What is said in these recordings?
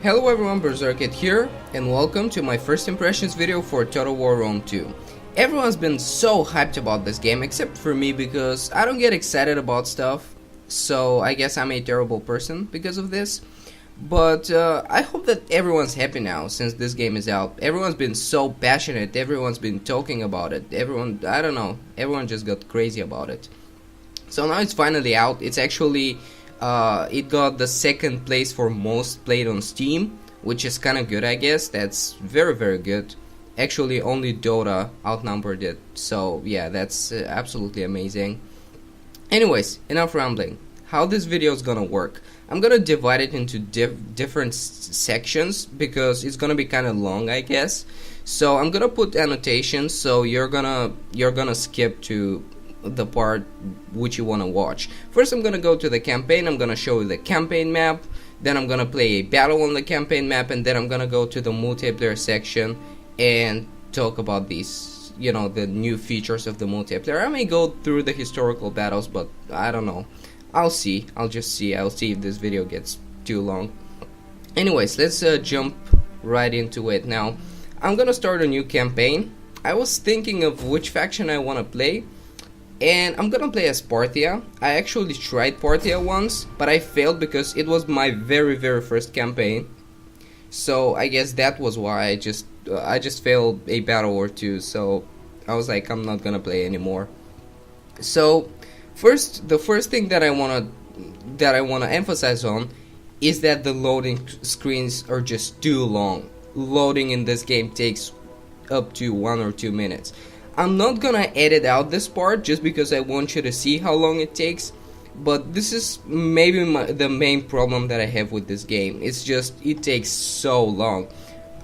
Hello everyone, Berserkhead here, and welcome to my first impressions video for Total War Rome 2. Everyone's been so hyped about this game, except for me because I don't get excited about stuff, so I guess I'm a terrible person because of this. But I hope that everyone's happy now since this game is out. Everyone's been so passionate, everyone's been talking about it, I don't know, everyone just got crazy about it. So now it's finally out. It's actually it got the second place for most played on Steam, which is kind of good, I guess. That's very good. Actually, only Dota outnumbered it. So yeah, that's absolutely amazing. Anyways, enough rambling. How this video is gonna work? I'm gonna divide it into different sections because it's gonna be kind of long, I guess. So I'm gonna put annotations, so you're gonna skip to the part which you want to watch. First I'm gonna go to the campaign. I'm gonna show you the campaign map, then I'm gonna play a battle on the campaign map, and then I'm gonna go to the multiplayer section and talk about these, you know, the new features of the multiplayer. I may go through the historical battles, but I don't know, I'll see. I'll see if this video gets too long. Anyways, let's jump right into it. Now I'm gonna start a new campaign. I was thinking of which faction I want to play, and I'm gonna play as Parthia. I actually tried Parthia once, but I failed because it was my very first campaign. So I guess that was why I just failed a battle or two. So I was like, I'm not gonna play anymore. So the first thing that I wanna emphasize on is that the loading screens are just too long. Loading in this game takes up to 1 or 2 minutes. I'm not gonna edit out this part just because I want you to see how long it takes, but this is maybe the main problem that I have with this game. It's just, it takes so long.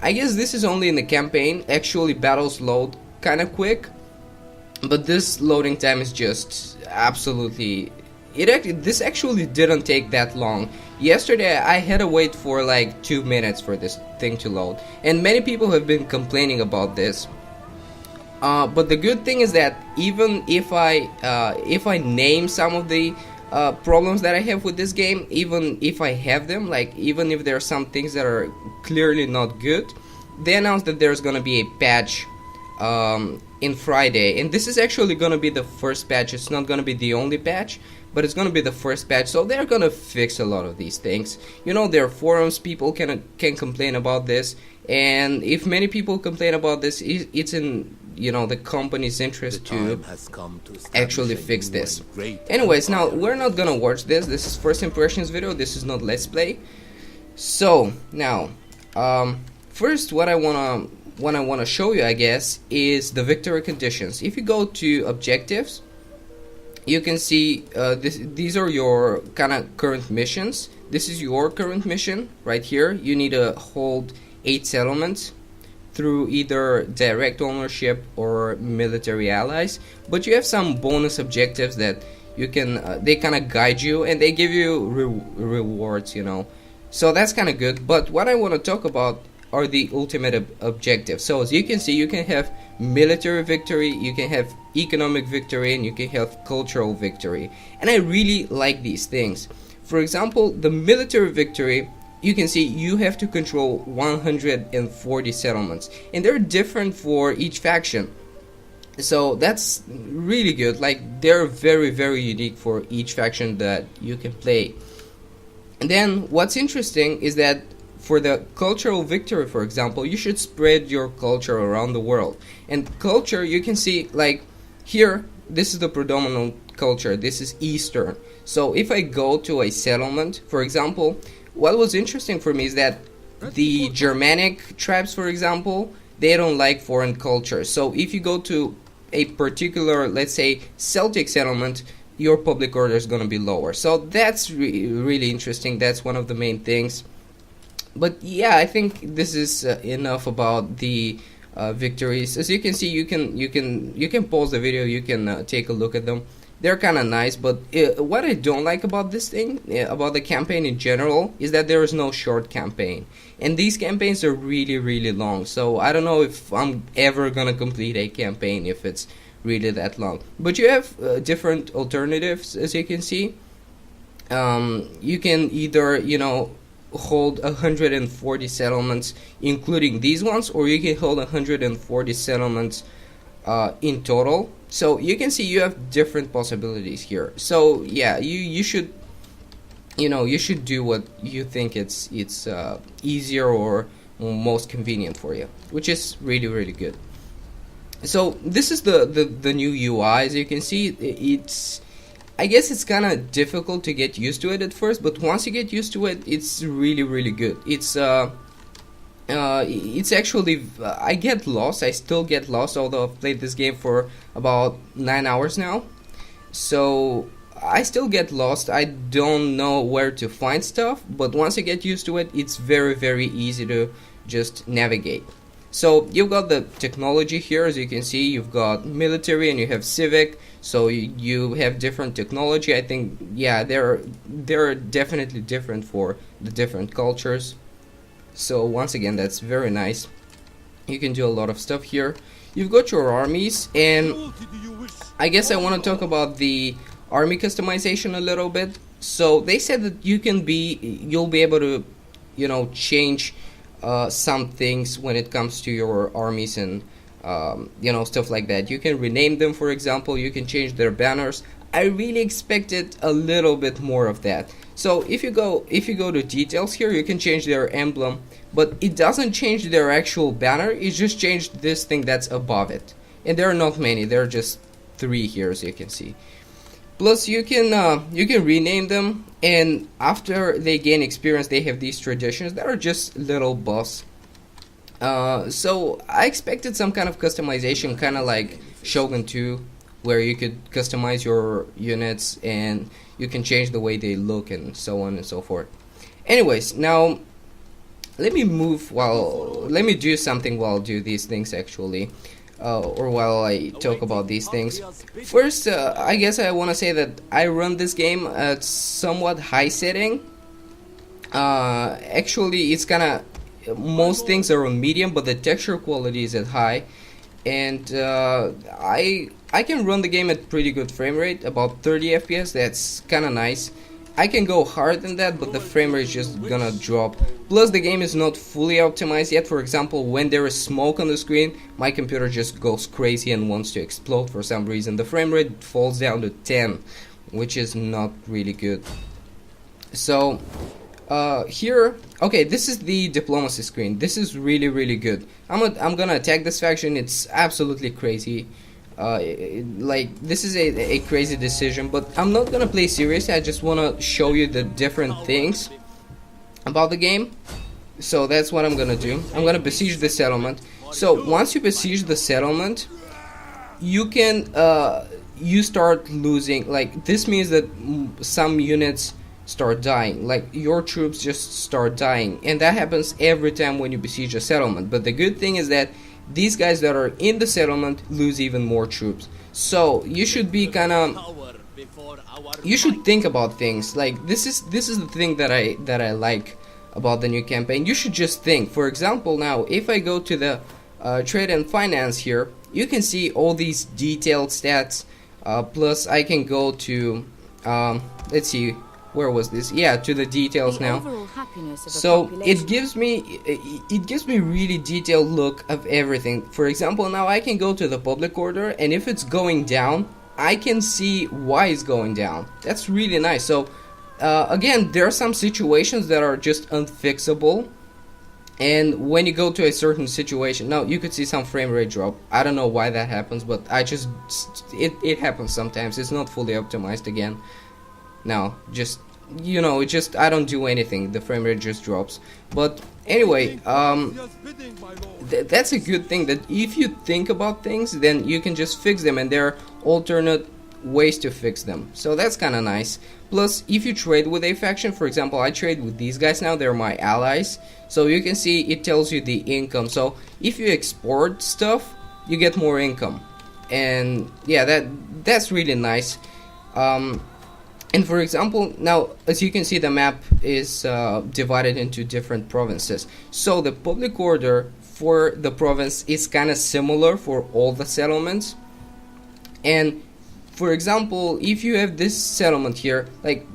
I guess this is only in the campaign. Actually, battles load kinda quick, but this loading time is just absolutely... This actually didn't take that long. Yesterday I had to wait for like 2 minutes for this thing to load, and many people have been complaining about this. But the good thing is that even if I name some of the problems that I have with this game, even if I have them, like even if there are some things that are clearly not good, they announced that there's gonna be a patch in Friday, and this is actually gonna be the first patch. It's not gonna be the only patch, but it's gonna be the first patch, so they're gonna fix a lot of these things. You know, there are forums, people can complain about this, and if many people complain about this, it's in, you know, the company's interest to actually fix this. Anyways, now we're not gonna watch this. This is first impressions video. This is not let's play. So now, first what I wanna show you, I guess, is the victory conditions. If you go to objectives, you can see these are your kind of current missions. This is your current mission right here. You need to hold 8 settlements through either direct ownership or military allies, but you have some bonus objectives that you can they kind of guide you, and they give you rewards, you know, so that's kind of good. But what I want to talk about are the ultimate objectives. So as you can see, you can have military victory, you can have economic victory, and you can have cultural victory, and I really like these things. For example, the military victory, you can see you have to control 140 settlements, and they're different for each faction, so that's really good. Like, they're very unique for each faction that you can play. And then what's interesting is that for the cultural victory, for example, you should spread your culture around the world. And culture, you can see, like here, this is the predominant culture, this is Eastern. So if I go to a settlement, for example, what was interesting for me is that the Germanic tribes, for example, they don't like foreign culture. So if you go to a particular, let's say, Celtic settlement, your public order is going to be lower. So that's really interesting. That's one of the main things. But yeah, I think this is enough about the victories. As you can see, you can pause the video, you can take a look at them. They're kind of nice, but what I don't like about this thing, about the campaign in general, is that there is no short campaign, and these campaigns are really long. So I don't know if I'm ever gonna complete a campaign if it's really that long. But you have different alternatives, as you can see. You can either, you know, hold 140 settlements including these ones, or you can hold 140 settlements in total. So you can see you have different possibilities here. So yeah, you should, you should do what you think it's easier or most convenient for you, which is really good. So this is the new UI. As you can see, I guess it's kind of difficult to get used to it at first, but once you get used to it, it's really good. It's actually, I get lost. I still get lost, although I've played this game for about 9 hours now. So I still get lost. I don't know where to find stuff, but once you get used to it, it's very easy to just navigate. So you've got the technology here. As you can see, you've got military and you have civic, so you have different technology. I think, yeah, they're definitely different for the different cultures. So once again, that's very nice. You can do a lot of stuff here. You've got your armies, and I guess I want to talk about the army customization a little bit. So they said that you'll be able to, change some things when it comes to your armies and stuff like that. You can rename them, for example. You can change their banners. I really expected a little bit more of that. So if you go to details here, you can change their emblem, but it doesn't change their actual banner. It just changed this thing that's above it, and there are not many. There are just 3 here, as you can see. Plus, you can rename them, and after they gain experience, they have these traditions that are just little buffs. So I expected some kind of customization, kind of like Shogun 2, where you could customize your units and you can change the way they look and so on and so forth. Anyways, now let me do something while I do these things, actually. Or while I talk about these things. First, I guess I want to say that I run this game at somewhat high setting. Actually, it's kind of, most things are on medium, but the texture quality is at high. And I can run the game at pretty good frame rate, about 30 FPS. That's kind of nice. I can go higher than that, but the frame rate is just gonna drop. Plus, the game is not fully optimized yet. For example, when there is smoke on the screen, my computer just goes crazy and wants to explode for some reason. The frame rate falls down to 10, which is not really good. So here, okay, this is the diplomacy screen. This is really good. I'm gonna attack this faction. It's absolutely crazy. Like, this is a crazy decision, but I'm not gonna play seriously. I just wanna show you the different things about the game. So that's what I'm gonna do. I'm gonna besiege the settlement. So once you besiege the settlement, you can you start losing. Like, this means that some units start dying. Like, your troops just start dying, and that happens every time when you besiege a settlement. But the good thing is that these guys that are in the settlement lose even more troops. So you should be you should think about things like this is the thing that I like about the new campaign. You should just think. For example, now if I go to the trade and finance here, you can see all these detailed stats. Plus I can go to let's see, where was this? Yeah, to the details now. So it gives me really detailed look of everything. For example, now I can go to the public order, and if it's going down, I can see why it's going down. That's really nice. So again, there are some situations that are just unfixable, and when you go to a certain situation, now you could see some frame rate drop. I don't know why that happens, but it happens sometimes. It's not fully optimized again. Now, just, I don't do anything, the frame rate just drops. But anyway, that's a good thing, that if you think about things, then you can just fix them, and there are alternate ways to fix them. So that's kind of nice. Plus, if you trade with a faction, for example, I trade with these guys now, they're my allies. So you can see it tells you the income. So if you export stuff, you get more income. And yeah, that's really nice. And for example, now as you can see, the map is divided into different provinces. So the public order for the province is kind of similar for all the settlements. And for example, if you have this settlement here, like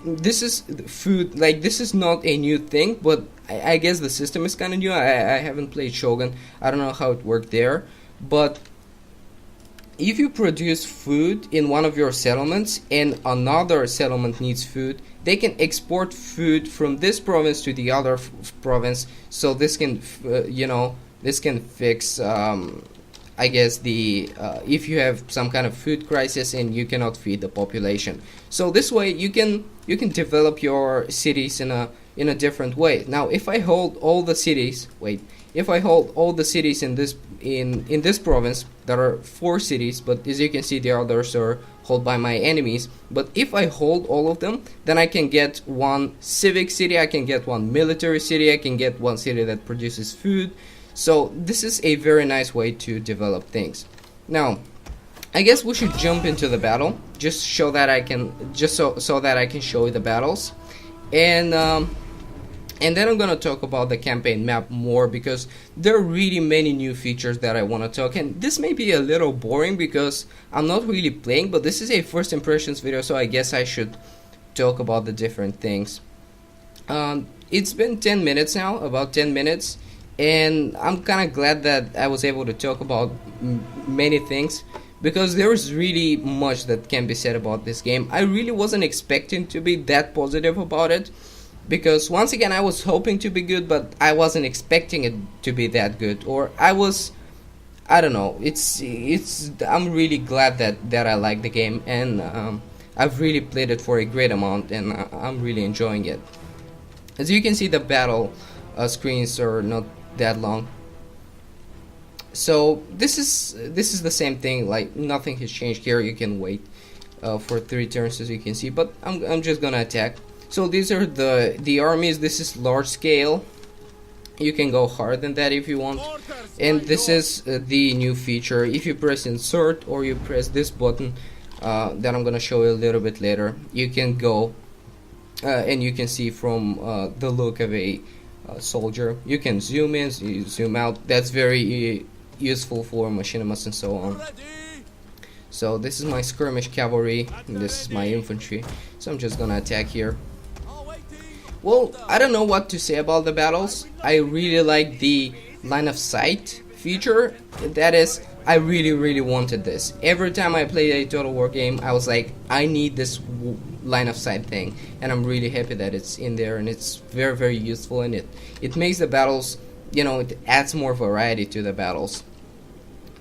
this is food, like this is not a new thing, but I guess the system is kind of new. I haven't played Shogun. I don't know how it worked there, but if you produce food in one of your settlements and another settlement needs food, they can export food from this province to the other province. So this can, this can fix, I guess, the if you have some kind of food crisis and you cannot feed the population. So this way you can develop your cities in a different way. Now, if I hold all the cities, if I hold all the cities in this province, there are 4 cities, but as you can see, the others are held by my enemies. But if I hold all of them, then I can get 1 civic city, I can get 1 military city, I can get 1 city that produces food. So this is a very nice way to develop things. Now, I guess we should jump into the battle, just so that I can show you the battles, and then I'm gonna talk about the campaign map more, because there are really many new features that I want to talk. And this may be a little boring because I'm not really playing, but this is a first impressions video, so I guess I should talk about the different things. It's been 10 minutes now, about 10 minutes, and I'm kind of glad that I was able to talk about many things, because there is really much that can be said about this game. I really wasn't expecting to be that positive about it, because once again I was hoping to be good, but I wasn't expecting it to be that good. Or I don't know, I'm really glad that I like the game, and I've really played it for a great amount, and I'm really enjoying it. As you can see, the battle screens are not that long. So this is the same thing, like nothing has changed here. You can wait for 3 turns, as you can see, but I'm just gonna attack. So these are the armies. This is large scale. You can go higher than that if you want. And this is the new feature. If you press insert or you press this button that I'm gonna show you a little bit later, you can go and you can see from the look of a soldier. You can zoom in, zoom out. That's very useful for machinimas and so on. So this is my skirmish cavalry, and this is my infantry. So I'm just gonna attack here. Well, I don't know what to say about the battles. I really like the line of sight feature. That is, I really wanted this. Every time I played a Total War game, I was like, I need this line of sight thing, and I'm really happy that it's in there, and it's very useful, and it makes the battles, it adds more variety to the battles.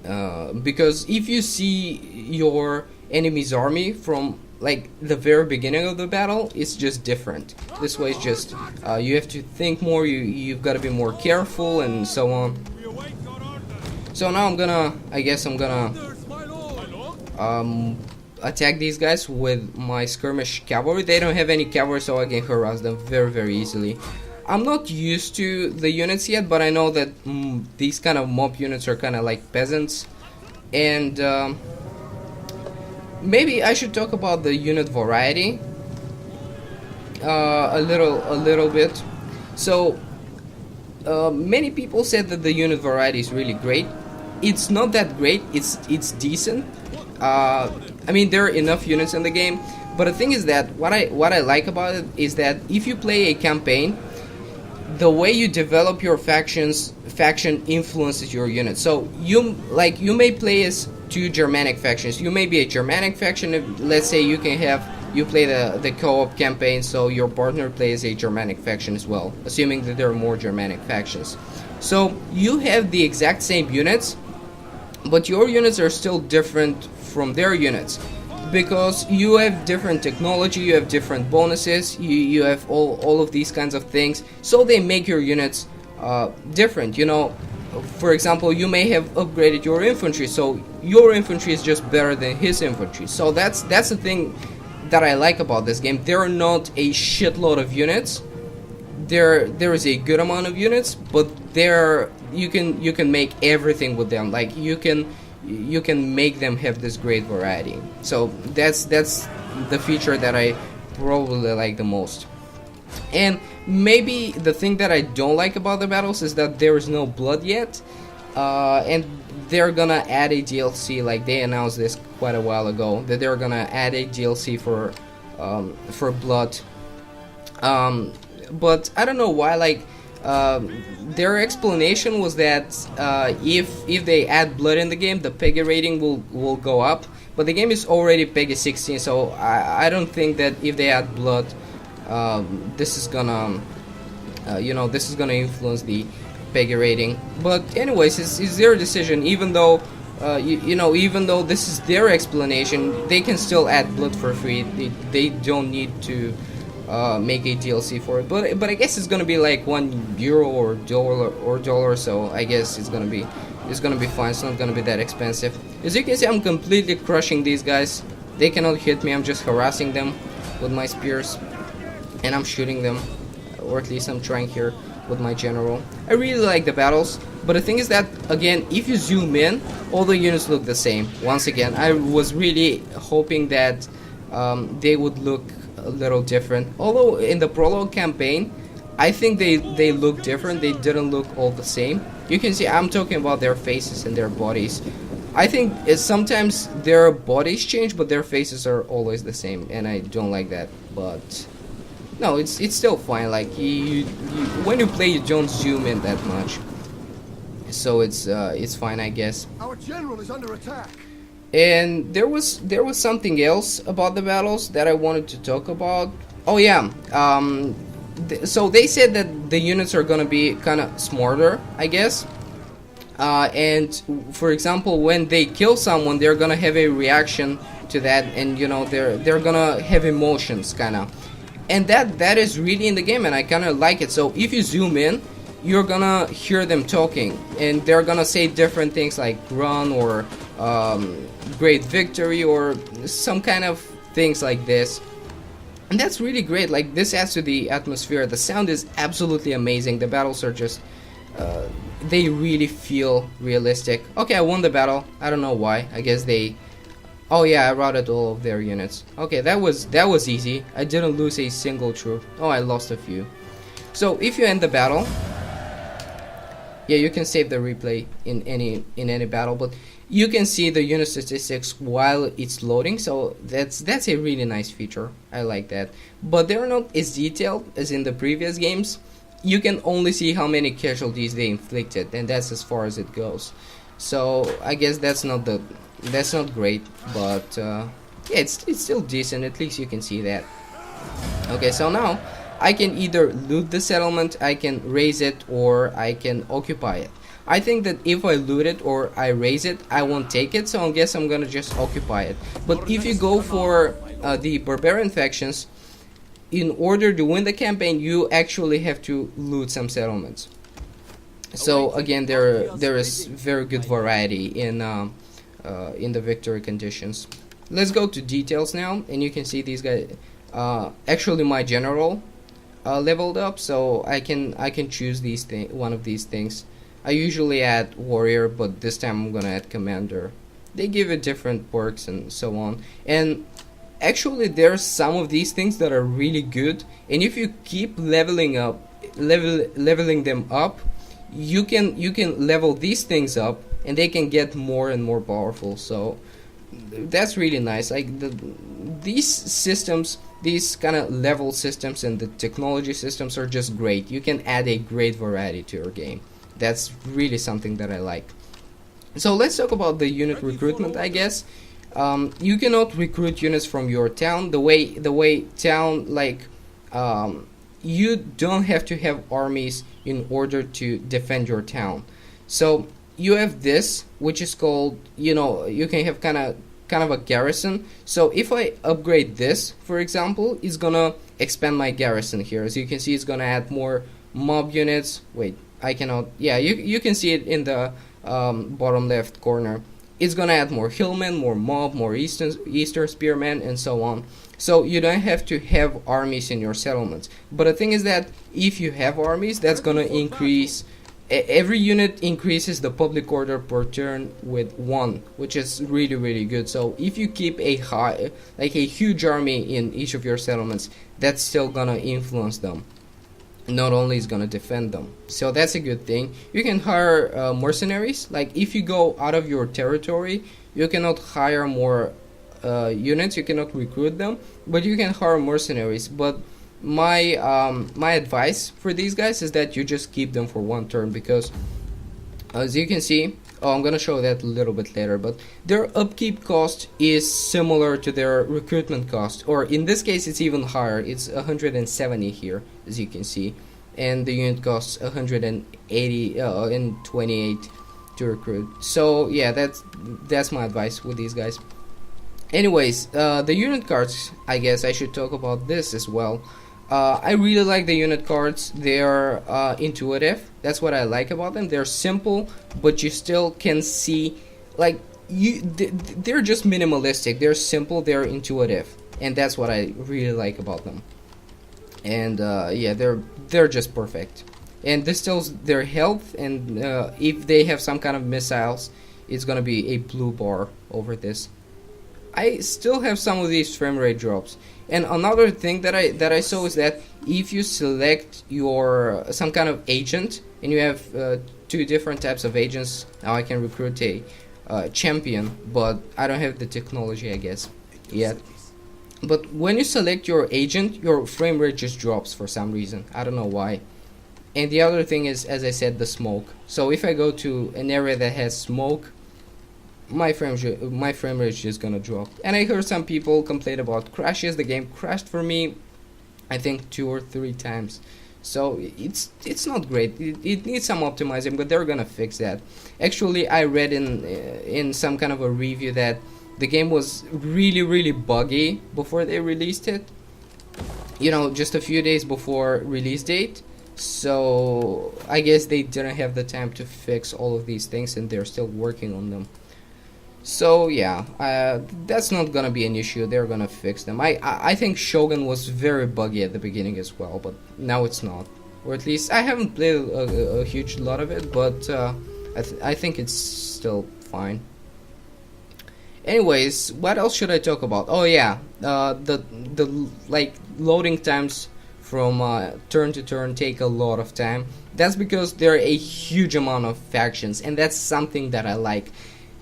Because if you see your enemy's army from like the very beginning of the battle, it's just different. This way it's just you have to think more, you've got to be more careful and so on. So now I'm gonna attack these guys with my skirmish cavalry. They don't have any cavalry, so I can harass them very easily. I'm not used to the units yet, but I know that these kind of mob units are kind of like peasants. And maybe I should talk about the unit variety a little bit. So many people said that the unit variety is really great. It's not that great. It's decent. I mean, there are enough units in the game, but the thing is that what I like about it is that if you play a campaign, the way you develop your faction influences your unit. So you may play as 2 Germanic factions. You may be a Germanic faction. Let's say you play the co-op campaign, so your partner plays a Germanic faction as well, assuming that there are more Germanic factions. So you have the exact same units, but your units are still different from their units, because you have different technology, you have different bonuses, you have all of these kinds of things, so they make your units different. For example, you may have upgraded your infantry, so your infantry is just better than his infantry. So that's the thing that I like about this game. There are not a shitload of units. There is a good amount of units, but you can make everything with them. Like you can make them have this great variety. So that's the feature that I probably like the most. And maybe the thing that I don't like about the battles is that there is no blood yet, and they're gonna add a DLC. Like they announced this quite a while ago, that they're gonna add a DLC for for blood. But I don't know why, like, their explanation was that if they add blood in the game, the PEGI rating will go up. But the game is already PEGI 16, so I don't think that if they add blood, this is gonna this is gonna influence the PEGI rating. But anyways, it's their decision. Even though even though this is their explanation, they can still add blood for free. They don't need to make a DLC for it. But I guess it's gonna be like €1 or dollar. So I guess it's gonna be fine. It's not gonna be that expensive. As you can see, I'm completely crushing these guys. They cannot hit me. I'm just harassing them with my spears, and I'm shooting them, or at least I'm trying here with my general. I really like the battles, but the thing is that, again, if you zoom in, all the units look the same. Once again, I was really hoping that they would look a little different. Although in the prologue campaign, I think they look different. They didn't look all the same. You can see I'm talking about their faces and their bodies. I think sometimes their bodies change, but their faces are always the same, and I don't like that. But no, it's still fine. Like when you play, you don't zoom in that much, so it's fine, I guess. Our general is under attack. And there was something else about the battles that I wanted to talk about. Oh yeah, so they said that the units are gonna be kind of smarter, I guess. And for example, when they kill someone, they're gonna have a reaction to that, and they're gonna have emotions, kind of. And that is really in the game, and I kind of like it. So if you zoom in, you're gonna hear them talking, and they're gonna say different things like run or great victory or some kind of things like this. And that's really great. Like, this adds to the atmosphere. The sound is absolutely amazing. The battles are just they really feel realistic. Okay, I won the battle. I don't know why. I guess they... Oh yeah, I routed all of their units. Okay, that was easy. I didn't lose a single troop. Oh, I lost a few. So if you end the battle, yeah, you can save the replay in any battle, but you can see the unit statistics while it's loading. So that's a really nice feature. I like that. But they're not as detailed as in the previous games. You can only see how many casualties they inflicted, and that's as far as it goes. So I guess that's not great, but yeah, it's still decent. At least you can see that. Okay, so now I can either loot the settlement, I can raise it, or I can occupy it. I think that if I loot it or I raise it, I won't take it, so I guess I'm gonna just occupy it. But if you go for the barbarian factions, in order to win the campaign, you actually have to loot some settlements. So again, there is very good variety in the victory conditions. Let's go to details now, and you can see these guys. Actually, my general leveled up, so I can choose one of these things. I usually add warrior, but this time I'm gonna add commander. They give it different perks and so on. And actually, there's some of these things that are really good, and if you keep leveling them up, you can level these things up, and they can get more and more powerful. So that's really nice. Like these systems, these kind of level systems and the technology systems are just great. You can add a great variety to your game. That's really something that I like. So let's talk about the unit recruitment, I guess. You cannot recruit units from your town. The way town, like, you don't have to have armies in order to defend your town. So you have this, which is called, you can have kind of a garrison. So if I upgrade this, for example, it's gonna expand my garrison here. As you can see, it's gonna add more mob units. Wait, I cannot. Yeah, you can see it in the bottom left corner. It's gonna add more hillmen, more mob, more eastern spearmen, and so on. So you don't have to have armies in your settlements. But the thing is that if you have armies, that's gonna increase. Every unit increases the public order per turn with 1, which is really, really good. So if you keep a huge army in each of your settlements, that's still gonna influence them. Not only is gonna defend them. So that's a good thing. You can hire mercenaries. Like if you go out of your territory, you cannot hire more units, you cannot recruit them, but you can hire mercenaries. But my advice for these guys is that you just keep them for one turn, because as you can see, I'm gonna show that a little bit later, but their upkeep cost is similar to their recruitment cost, or in this case it's even higher. It's 170 here, as you can see, and the unit costs 180 and 28 to recruit. So yeah, that's my advice with these guys. Anyways, the unit cards, I guess I should talk about this as well. I really like the unit cards. They are intuitive. That's what I like about them. They're simple, but you still can see, like, they're just minimalistic. They're simple, they're intuitive, and that's what I really like about them. And yeah, they're just perfect. And this tells their health, and if they have some kind of missiles, it's gonna be a blue bar over this. I still have some of these frame rate drops. And another thing that I saw is that if you select your some kind of agent, and you have two different types of agents. Now I can recruit a champion, but I don't have the technology, I guess, yet. But when you select your agent, your frame rate just drops for some reason. I don't know why. And the other thing is, as I said, the smoke. So if I go to an area that has smoke, my frame rate is just gonna drop. And I heard some people complain about crashes. The game crashed for me, I think 2 or 3 times. So it's not great. It needs some optimizing, but they're gonna fix that. Actually, I read in some kind of a review that the game was really buggy before they released it. You know, just a few days before release date. So I guess they didn't have the time to fix all of these things, and they're still working on them. So yeah, that's not gonna be an issue. They're gonna fix them. I think Shogun was very buggy at the beginning as well, but now it's not, or at least I haven't played a huge lot of it, but I think it's still fine. Anyways, what else should I talk about? Oh yeah, the like loading times from turn to turn take a lot of time. That's because there are a huge amount of factions, and that's something that I like.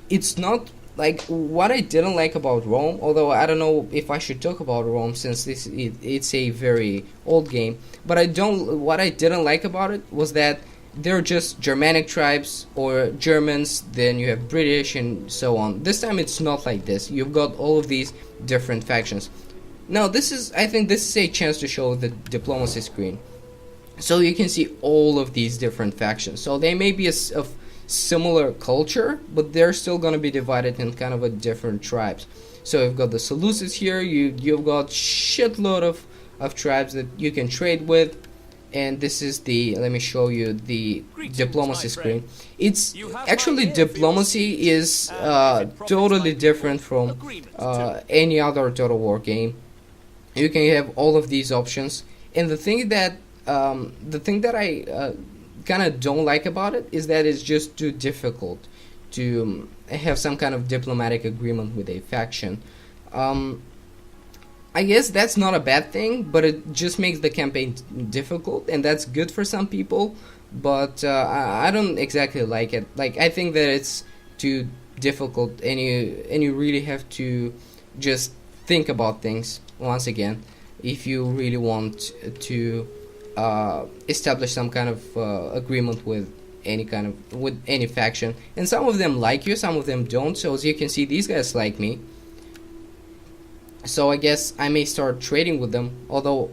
It's not like what I didn't like about Rome, although I don't know if I should talk about Rome since it's a very old game. But what I didn't like about it was that they're just Germanic tribes or Germans, then you have British and so on. This time it's not like this. You've got all of these different factions. Now I think this is a chance to show the diplomacy screen. So you can see all of these different factions. So they may be of similar culture, but they're still going to be divided in kind of a different tribes. So you've got the Seleucids here, you've got shitload of tribes that you can trade with. And this is let me show you the diplomacy screen. It's actually, diplomacy is totally different from any other Total War game. You can have all of these options, and the thing that I kind of don't like about it is that it's just too difficult to have some kind of diplomatic agreement with a faction. I guess that's not a bad thing, but it just makes the campaign difficult, and that's good for some people, but I don't exactly like it. Like, I think that it's too difficult, and you really have to just think about things once again if you really want to establish some kind of agreement with any faction. And some of them like you, some of them don't. So as you can see, these guys like me, so I guess I may start trading with them, although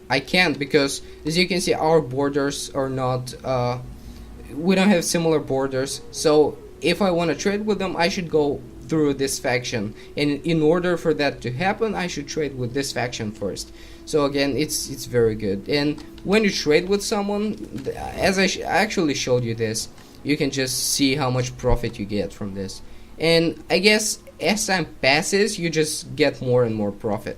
I can't, because as you can see, our borders are not we don't have similar borders. So if I want to trade with them, I should go through this faction, and in order for that to happen, I should trade with this faction first. So again, it's very good. And when you trade with someone, as I actually showed you this, you can just see how much profit you get from this. And I guess as time passes, you just get more and more profit.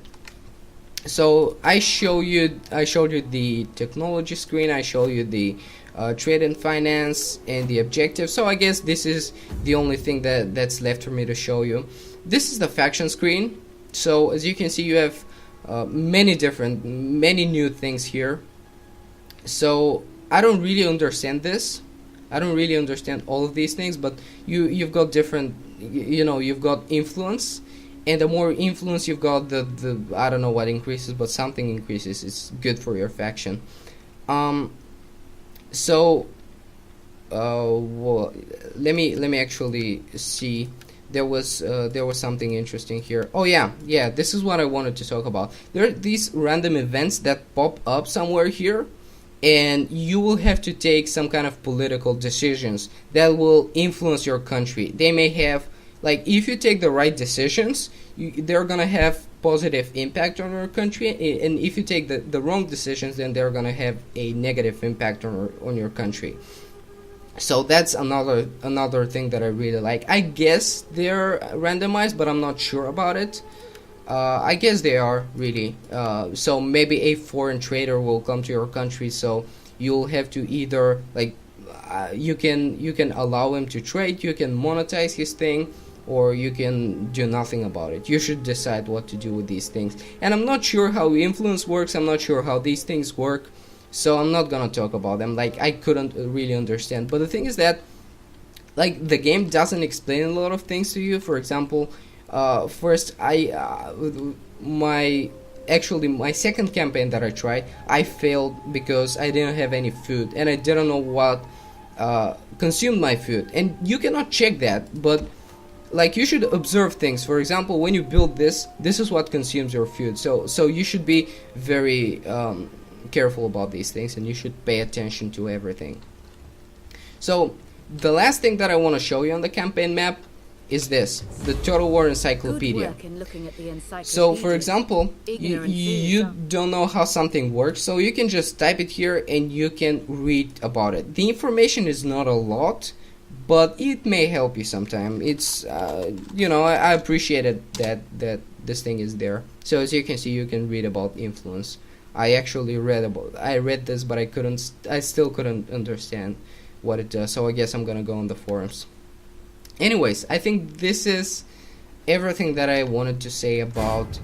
So I showed you the technology screen, I showed you the trade and finance and the objective. So I guess this is the only thing that's left for me to show you. This is the faction screen. So as you can see, you have many new things here. So I don't really understand this. I don't really understand all of these things, but you've got different, you've got influence, and the more influence you've got, the I don't know what increases, but something increases. It's good for your faction. So well, let me actually see. There was something interesting here. Oh yeah, this is what I wanted to talk about. There are these random events that pop up somewhere here, and you will have to take some kind of political decisions that will influence your country. They may have, like, if you take the right decisions, they're gonna have positive impact on your country, and if you take the wrong decisions, then they're gonna have a negative impact on your country. So that's another thing that I really like. I guess they're randomized, but I'm not sure about it. I guess they are, really. So maybe a foreign trader will come to your country, so you'll have to either, like, you can allow him to trade, you can monetize his thing, or you can do nothing about it. You should decide what to do with these things. And I'm not sure how influence works, I'm not sure how these things work, so I'm not gonna talk about them. Like, I couldn't really understand. But the thing is that, like, the game doesn't explain a lot of things to you. For example, first, my second campaign that I tried, I failed because I didn't have any food, and I didn't know what consumed my food. And you cannot check that, but, like, you should observe things. For example, when you build this is what consumes your food. So you should be very careful about these things, and you should pay attention to everything. So the last thing that I want to show you on the campaign map is this, the Total War Encyclopedia. So for example, you don't know how something works, so you can just type it here and you can read about it. The information is not a lot, but it may help you sometime. It's I appreciated that this thing is there. So as you can see, you can read about influence. I read this, but I still couldn't understand what it does, so I guess I'm gonna go on the forums. Anyways, I think this is everything that I wanted to say about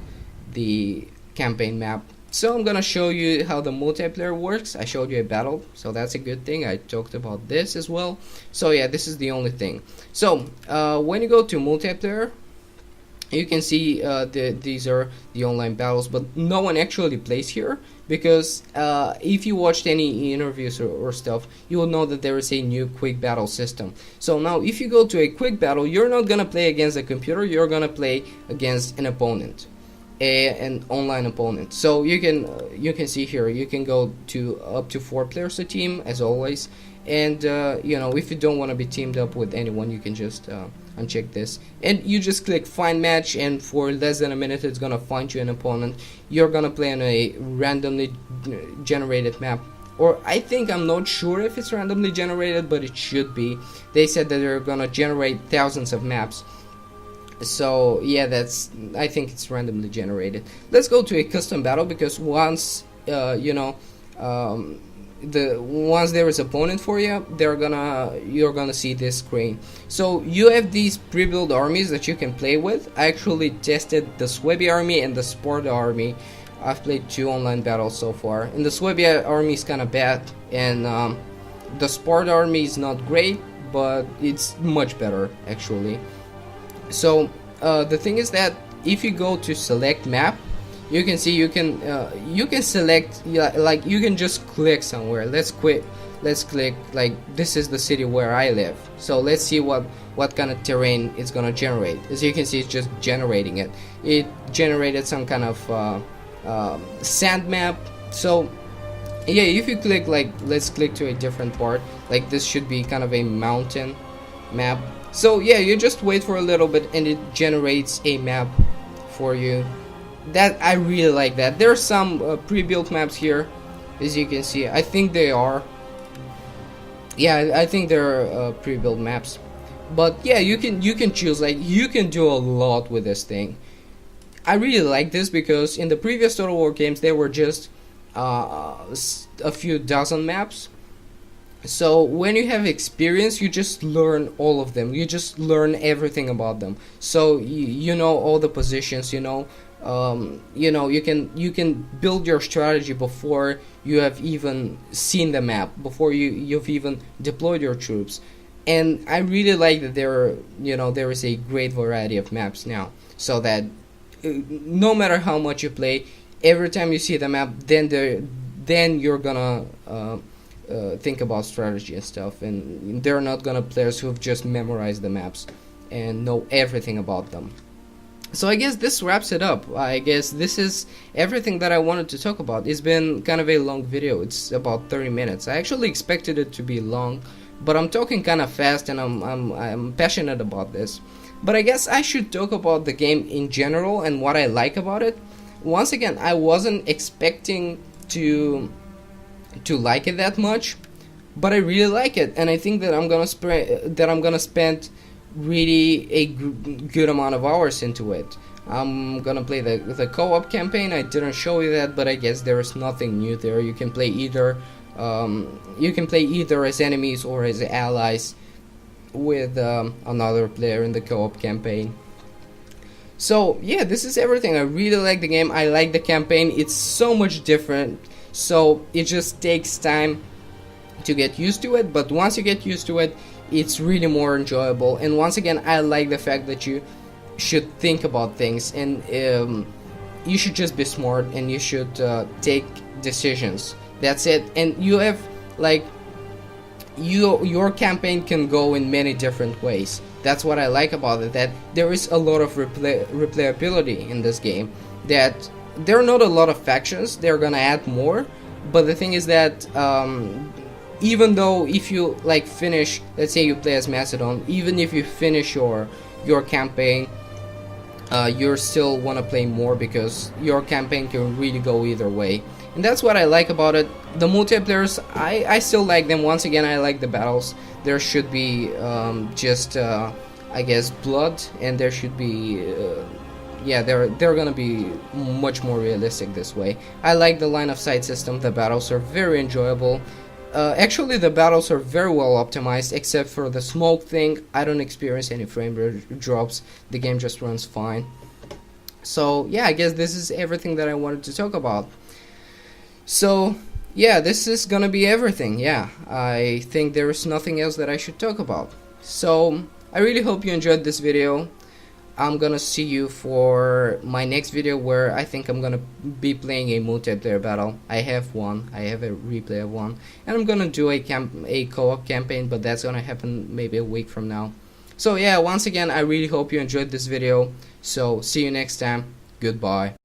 the campaign map. So I'm gonna show you how the multiplayer works. I showed you a battle, so that's a good thing. I talked about this as well. So yeah, this is the only thing. So when you go to multiplayer, you can see these are the online battles, but no one actually plays here, because if you watched any interviews or stuff, you will know that there is a new quick battle system. So now if you go to a quick battle, you're not gonna play against a computer, you're gonna play against an opponent, an online opponent. So you can see here, you can go to up to 4 players a team, as always. And if you don't want to be teamed up with anyone, you can just uncheck this, and you just click find match, and for less than a minute it's gonna find you an opponent. You're gonna play on a randomly generated map, or I'm not sure if it's randomly generated, but it should be. They said that they're gonna generate thousands of maps, so yeah, I think it's randomly generated. Let's go to a custom battle, because once once there is opponent for you, you're gonna see this screen. So you have these pre-built armies that you can play with. I actually tested the Swebby army and the Sport army. I've played 2 online battles so far, and the Swebby army is kind of bad, and the Sport army is not great, but it's much better actually. So the thing is that if you go to select map, you can see you can select, like, you can just click somewhere. Let's click, like, this is the city where I live. So let's see what kind of terrain it's gonna generate. As you can see, it's just generating it. It generated some kind of sand map. So yeah, if you click, like, let's click to a different part, like this should be kind of a mountain map. So yeah, you just wait for a little bit and it generates a map for you. That I really like that. There are some pre-built maps here, as you can see. I think they are. Yeah, I think they're pre-built maps. But yeah, you can choose. Like, you can do a lot with this thing. I really like this because in the previous Total War games, there were just a few dozen maps. So when you have experience, you just learn all of them. You just learn everything about them. So you know all the positions. You can build your strategy before you have even seen the map, before you've even deployed your troops. And I really like that there is a great variety of maps now, so that no matter how much you play, every time you see the map, then you're gonna think about strategy and stuff, and they're not gonna players who've just memorized the maps and know everything about them. So I guess this wraps it up. I guess this is everything that I wanted to talk about. It's been kind of a long video. It's about 30 minutes. I actually expected it to be long, but I'm talking kind of fast, and I'm passionate about this. But I guess I should talk about the game in general and what I like about it. Once again, I wasn't expecting to like it that much, but I really like it, and I think that I'm gonna spend really a good amount of hours into it. I'm gonna play the co-op campaign. I didn't show you that, but I guess there is nothing new there. You can play either as enemies or as allies with another player in the co-op campaign. So yeah, this is everything. I really like the game. I like the campaign. It's so much different, so it just takes time to get used to it, but once you get used to it, it's really more enjoyable. And once again, I like the fact that you should think about things, and you should just be smart, and you should take decisions. That's it. And you have, like, your campaign can go in many different ways. That's what I like about it, that there is a lot of replayability in this game, that there are not a lot of factions. They're gonna add more, but the thing is that even though if you like finish, let's say you play as Macedon, even if you finish your campaign, you still want to play more, because your campaign can really go either way. And that's what I like about it. The multiplayers, I still like them. Once again, I like the battles. There should be I guess blood, and there should be yeah, they're gonna be much more realistic this way. I like the line of sight system. The battles are very enjoyable. Actually, the battles are very well optimized, except for the smoke thing. I don't experience any frame rate drops. The game just runs fine. So yeah, I guess this is everything that I wanted to talk about. So yeah, this is gonna be everything. Yeah, I think there is nothing else that I should talk about. So I really hope you enjoyed this video. I'm gonna see you for my next video, where I think I'm gonna be playing a multiplayer battle. I have one. I have a replay of one, and I'm gonna do a co-op campaign, but that's gonna happen maybe a week from now. So yeah, once again, I really hope you enjoyed this video. So see you next time. Goodbye.